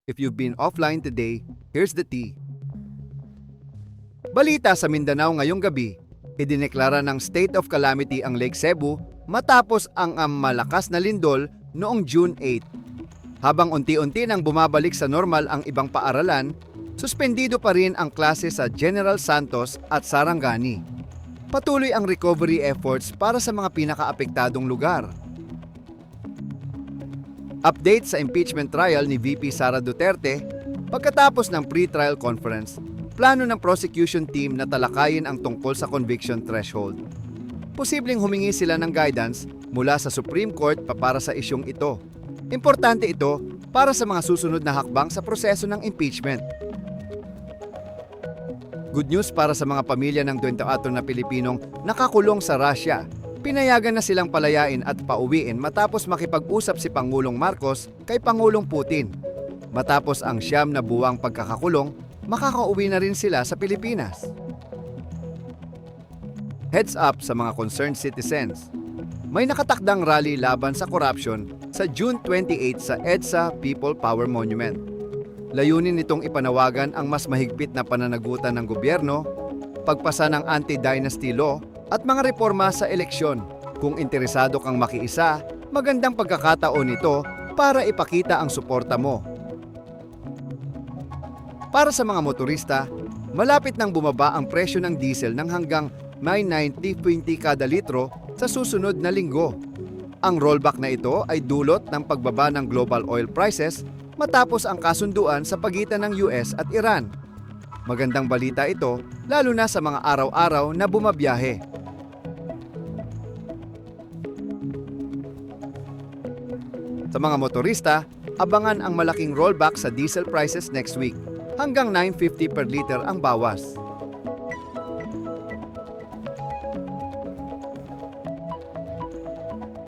If you've been offline today, here's the tea. Balita sa Mindanao ngayong gabi, idineklara ng state of calamity ang Lake Cebu matapos ang malakas na lindol noong June 8. Habang unti-unti nang bumabalik sa normal ang ibang paaralan, suspendido pa rin ang klase sa General Santos at Sarangani. Patuloy ang recovery efforts para sa mga pinakaapektadong lugar. Update sa impeachment trial ni VP Sara Duterte. Pagkatapos ng pre-trial conference, plano ng prosecution team na talakayin ang tungkol sa conviction threshold. Posibleng humingi sila ng guidance mula sa Supreme Court para sa isyong ito. Importante ito para sa mga susunod na hakbang sa proseso ng impeachment. Good news para sa mga pamilya ng 24 na Pilipinong nakakulong sa Russia. Pinayagan na silang palayain at pauwiin matapos makipag-usap si Pangulong Marcos kay Pangulong Putin. Matapos ang 9 na buwang pagkakakulong, makakauwi na rin sila sa Pilipinas. Heads up sa mga concerned citizens. May nakatakdang rally laban sa corruption sa June 28 sa EDSA People Power Monument. Layunin nitong ipanawagan ang mas mahigpit na pananagutan ng gobyerno, pagpasa ng anti-dynasty law at mga reforma sa eleksyon. Kung interesado kang makiisa, magandang pagkakataon ito para ipakita ang suporta mo. Para sa mga motorista, malapit nang bumaba ang presyo ng diesel ng hanggang 9.90 kada litro sa susunod na linggo. Ang rollback na ito ay dulot ng pagbaba ng global oil prices matapos ang kasunduan sa pagitan ng US at Iran. Magandang balita ito lalo na sa mga araw-araw na bumabiyahe. Sa mga motorista, abangan ang malaking rollback sa diesel prices next week. Hanggang 9.50 per liter ang bawas.